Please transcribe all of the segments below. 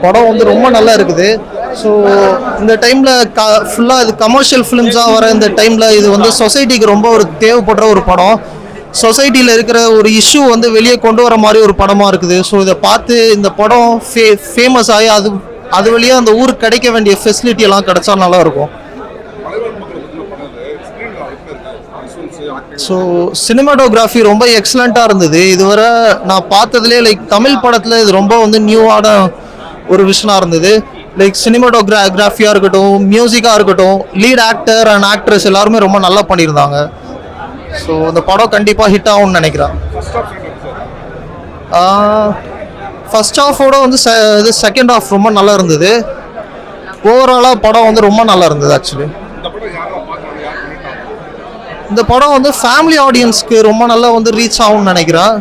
படம் வந்து ரொம்ப நல்லா இருக்குது. ஸோ இந்த டைமில் ஃபுல்லாக இது கமர்ஷியல் ஃபிலிம்ஸாக வர இந்த டைமில் இது வந்து சொசைட்டிக்கு ரொம்ப ஒரு தேவைப்படுற ஒரு படம். சொசைட்டியில் இருக்கிற ஒரு இஷ்யூ வந்து வெளியே கொண்டு வர மாதிரி ஒரு படமாக இருக்குது. ஸோ இதை பார்த்து இந்த படம் ஃபேமஸ் ஆகி அது வழியாக அந்த ஊருக்கு கிடைக்க வேண்டிய ஃபெசிலிட்டி எல்லாம் கிடைச்சா நல்லாயிருக்கும். ஸோ சினிமாட்டோகிராஃபி ரொம்ப எக்ஸலண்ட்டாக இருந்தது. இதுவரை நான் பார்த்ததுலேயே லைக் தமிழ் படத்தில் இது ரொம்ப வந்து நியூவான ஒரு விஷயமாக இருந்தது. லைக் சினிமாட்டோகிராஃபியாக இருக்கட்டும், மியூசிக்காக இருக்கட்டும், லீட் ஆக்டர் அண்ட் ஆக்ட்ரஸ் எல்லாருமே ரொம்ப நல்லா பண்ணியிருந்தாங்க. ஸோ இந்த படம் கண்டிப்பாக ஹிட் ஆகும்னு நினைக்கிறேன். ஃபர்ஸ்ட் ஹாஃபோட வந்து இது செகண்ட் ஹாஃப் ரொம்ப நல்லா இருந்தது. ஓவராலாக படம் வந்து ரொம்ப நல்லா இருந்தது. ஆக்சுவலி இந்த படம் வந்து ஃபேமிலி ஆடியன்ஸ்க்கு ரொம்ப நல்லா வந்து ரீச் ஆகும்னு நினைக்கிறேன்.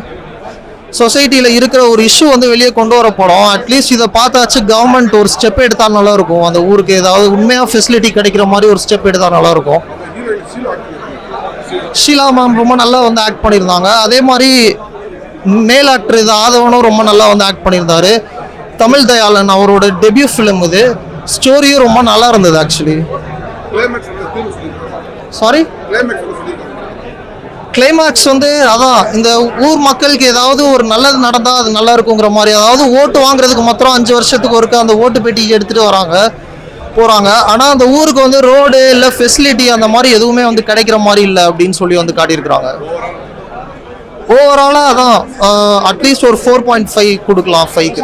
சொசைட்டியில் இருக்கிற ஒரு இஷ்யூ வந்து வெளியே கொண்டு வர படம். அட்லீஸ்ட் இதை பார்த்தாச்சு கவர்மெண்ட் ஒரு ஸ்டெப் எடுத்தால் நல்லாயிருக்கும். அந்த ஊருக்கு ஏதாவது உண்மையாக ஃபெசிலிட்டி கிடைக்கிற மாதிரி ஒரு ஸ்டெப் எடுத்தால் நல்லாயிருக்கும். ஷீலா மேம் ரொம்ப நல்லா வந்து ஆக்ட் பண்ணியிருந்தாங்க. அதே மாதிரி மேல் ஆக்டர் இது ஆதவனும் ரொம்ப நல்லா வந்து ஆக்ட் பண்ணியிருந்தாரு. தமிழ் தயாளன் அவரோட டெபியூ ஃபிலிம் இது. ஸ்டோரியும் ரொம்ப நல்லா இருந்தது. ஆக்சுவலி சாரி கிளைமேக்ஸ் வந்து அதான் இந்த ஊர் மக்களுக்கு ஏதாவது ஒரு நல்லது நடந்தால் அது நல்லா இருக்குங்கிற மாதிரி. அதாவது ஓட்டு வாங்குறதுக்கு மாத்திரம் 5 வருஷத்துக்கு ஒருக்க அந்த ஓட்டு பெட்டி எடுத்துகிட்டு போகிறாங்க. ஆனால் அந்த ஊருக்கு வந்து ரோடு இல்லை ஃபெசிலிட்டி அந்த மாதிரி எதுவுமே வந்து கிடைக்கிற மாதிரி இல்லை அப்படின்னு சொல்லி வந்து காட்டியிருக்கிறாங்க. ஓவராலாக அதான் அட்லீஸ்ட் ஒரு 4.5 கொடுக்கலாம் 5க்கு.